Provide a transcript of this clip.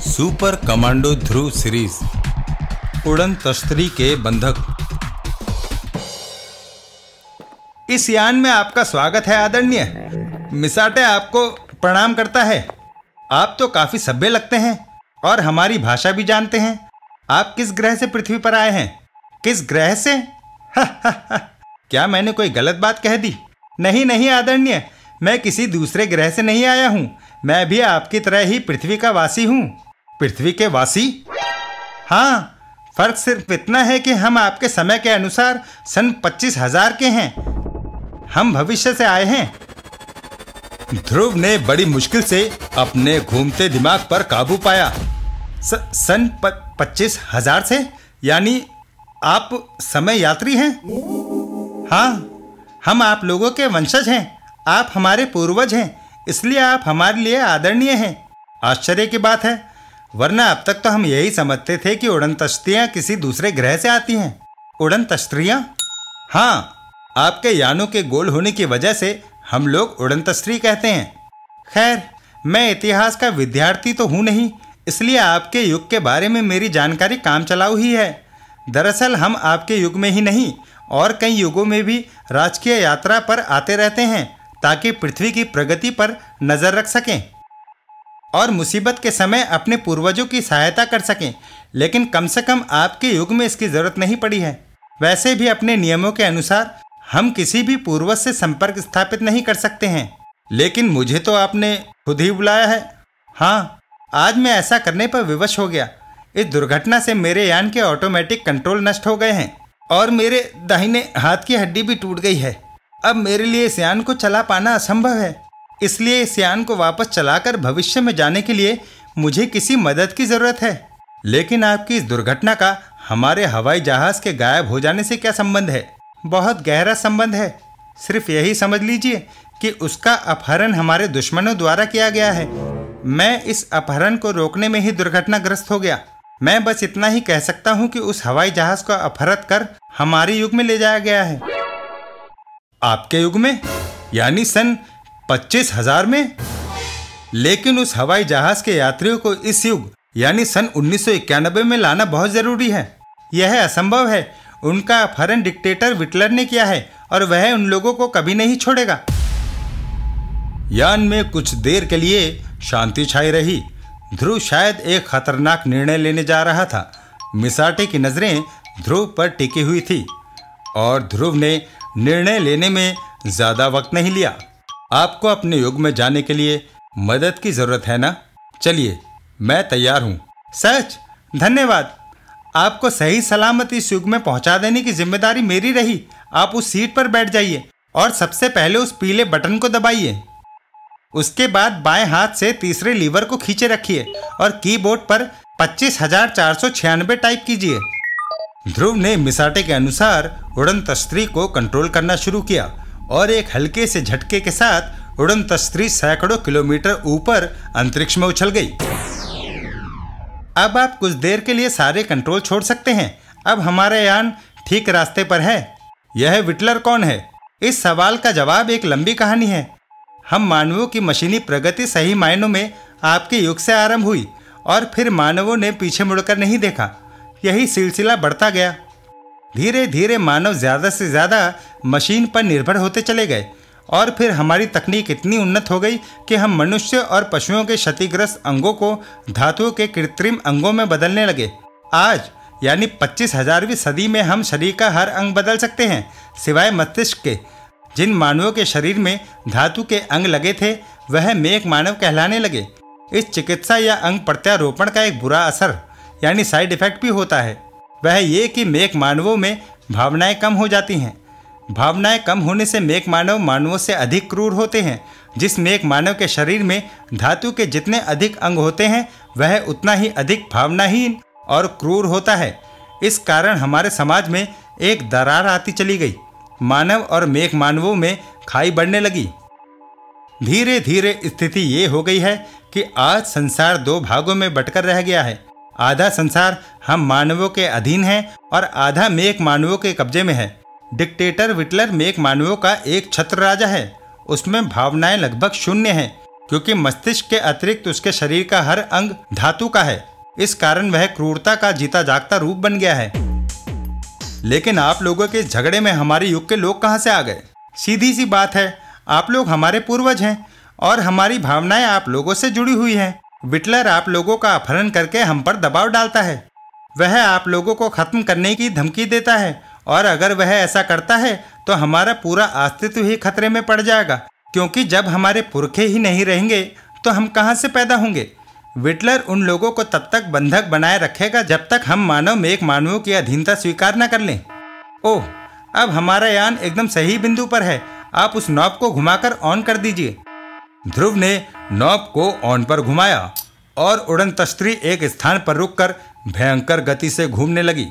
Super commando ध्रुव series उड़न तश्तरी के बंधक। इस यान में आपका स्वागत है आदरणीय। मिसाटे आपको प्रणाम करता है। आप तो काफी सभ्य लगते हैं और हमारी भाषा भी जानते हैं। आप किस ग्रह से पृथ्वी पर आए हैं? किस ग्रह से? क्या मैंने कोई गलत बात कह दी? नहीं नहीं आदरणीय, मैं किसी दूसरे ग्रह से नहीं आया हूँ। मैं भी आपकी तरह ही पृथ्वी का वासी हूँ। पृथ्वी के वासी? हाँ, फर्क सिर्फ इतना है कि हम आपके समय के अनुसार सन 25,000 के हैं। हम भविष्य से आए हैं। ध्रुव ने बड़ी मुश्किल से अपने घूमते दिमाग पर काबू पाया। सन 25,000 से? यानी आप समय यात्री हैं? हाँ, हम आप लोगों के वंशज हैं। आप हमारे पूर्वज हैं, इसलिए आप हमारे लिए आदरणीय हैं। आश्चर्य की बात है, वरना अब तक तो हम यही समझते थे कि उड़न तश्तियाँ किसी दूसरे ग्रह से आती हैं। उड़न तश्तियाँ? हाँ, आपके यानों के गोल होने की वजह से हम लोग उड़न तश्ती कहते हैं। खैर, मैं इतिहास का विद्यार्थी तो हूँ नहीं, इसलिए आपके युग के बारे में मेरी जानकारी काम चलाऊ ही है। दरअसल हम आपके युग में ही नहीं और कई युगों में भी राजकीय यात्रा पर आते रहते हैं ताकि पृथ्वी की प्रगति पर नज़र रख सकें और मुसीबत के समय अपने पूर्वजों की सहायता कर सकें। लेकिन कम से कम आपके युग में इसकी ज़रूरत नहीं पड़ी है। वैसे भी अपने नियमों के अनुसार हम किसी भी पूर्वज से संपर्क स्थापित नहीं कर सकते हैं। लेकिन मुझे तो आपने खुद ही बुलाया है। हाँ, आज मैं ऐसा करने पर विवश हो गया। इस दुर्घटना से मेरे यान के ऑटोमेटिक कंट्रोल नष्ट हो गए हैं और मेरे दाहिने हाथ की हड्डी भी टूट गई है। अब मेरे लिए इस यान को चला पाना असंभव है। इसलिए इस यान को वापस चलाकर भविष्य में जाने के लिए मुझे किसी मदद की ज़रूरत है। लेकिन आपकी इस दुर्घटना का हमारे हवाई जहाज़ के गायब हो जाने से क्या संबंध है? बहुत गहरा संबंध है। सिर्फ यही समझ लीजिए कि उसका अपहरण हमारे दुश्मनों द्वारा किया गया है। मैं इस अपहरण को रोकने में ही दुर्घटनाग्रस्त हो गया। मैं बस इतना ही कह सकता हूँ कि उस हवाई जहाज़ को अपहरित कर हमारे युग में ले जाया गया है। आपके युग में? यानी सन 25,000 में? लेकिन उस हवाई जहाज़ के यात्रियों को इस युग यानी सन 1991 में लाना बहुत ज़रूरी है। यह असंभव है। उनका अपहरण डिक्टेटर विटलर ने किया है और वह उन लोगों को कभी नहीं छोड़ेगा। यान में कुछ देर के लिए शांति छाई रही। ध्रुव शायद एक खतरनाक निर्णय लेने जा रहा था। मिसाटे की नज़रें ध्रुव पर टिकी हुई थी और ध्रुव ने निर्णय लेने में ज़्यादा वक्त नहीं लिया। आपको अपने युग में जाने के लिए मदद की ज़रूरत है ना? चलिए, मैं तैयार हूँ। सच? धन्यवाद। आपको सही सलामत इस युग में पहुँचा देने की जिम्मेदारी मेरी रही। आप उस सीट पर बैठ जाइए और सबसे पहले उस पीले बटन को दबाइए। उसके बाद बाएं हाथ से तीसरे लीवर को खींचे रखिए और कीबोर्ड पर 25,496 टाइप कीजिए। ध्रुव ने मिसाटे के अनुसार उड़न तश्ती को कंट्रोल करना शुरू किया और एक हल्के से झटके के साथ उड़न तश्ती सैकड़ों किलोमीटर ऊपर अंतरिक्ष में उछल गई। अब आप कुछ देर के लिए सारे कंट्रोल छोड़ सकते हैं। अब हमारा यान ठीक रास्ते पर है। यह विटलर कौन है? इस सवाल का जवाब एक लंबी कहानी है। हम मानवों की मशीनी प्रगति सही मायनों में आपके युग से आरंभ हुई और फिर मानवों ने पीछे मुड़कर नहीं देखा। यही सिलसिला बढ़ता गया। धीरे धीरे मानव ज़्यादा से ज़्यादा मशीन पर निर्भर होते चले गए और फिर हमारी तकनीक इतनी उन्नत हो गई कि हम मनुष्य और पशुओं के क्षतिग्रस्त अंगों को धातुओं के कृत्रिम अंगों में बदलने लगे। आज यानी 25,000वीं सदी में हम शरीर का हर अंग बदल सकते हैं सिवाय मस्तिष्क के। जिन मानवों के शरीर में धातु के अंग लगे थे वह मेक मानव कहलाने लगे। इस चिकित्सा या अंग प्रत्यारोपण का एक बुरा असर यानी साइड इफेक्ट भी होता है। वह ये कि मेक मानवों में भावनाएं कम हो जाती हैं। भावनाएं कम होने से मेक मानव मानवों से अधिक क्रूर होते हैं। जिस मेक मानव के शरीर में धातु के जितने अधिक अंग होते हैं वह उतना ही अधिक भावनाहीन और क्रूर होता है। इस कारण हमारे समाज में एक दरार आती चली गई। मानव और मेक मानवों में खाई बढ़ने लगी। धीरे धीरे स्थिति ये हो गई है कि आज संसार दो भागों में बंटकर रह गया है। आधा संसार हम मानवों के अधीन है और आधा मेक मानवों के कब्जे में है। डिक्टेटर विटलर मेक मानवों का एक छत्र राजा है। उसमें भावनाएं लगभग शून्य हैं। क्योंकि मस्तिष्क के अतिरिक्त उसके शरीर का हर अंग धातु का है। इस कारण वह क्रूरता का जीता जागता रूप बन गया है। लेकिन आप लोगों के इस झगड़े में हमारे युग के लोग कहाँ से आ गए? सीधी सी बात है, आप लोग हमारे पूर्वज हैं और हमारी भावनाएं आप लोगों से जुड़ी हुई हैं। विटलर आप लोगों का अपहरण करके हम पर दबाव डालता है। वह आप लोगों को खत्म करने की धमकी देता है और अगर वह ऐसा करता है तो हमारा पूरा अस्तित्व ही खतरे में पड़ जाएगा, क्योंकि जब हमारे पुरखे ही नहीं रहेंगे तो हम कहाँ से पैदा होंगे। विटलर उन लोगों को तब तक बंधक बनाए रखेगा जब तक हम मानवों की अधीनता स्वीकार न कर लें। ओह, अब हमारा यान एकदम सही बिंदु पर है। आप उस नॉब को घुमाकर ऑन कर दीजिए। ध्रुव ने नॉब को ऑन पर घुमाया और उड़न तश्तरी एक स्थान पर रुककर भयंकर गति से घूमने लगी।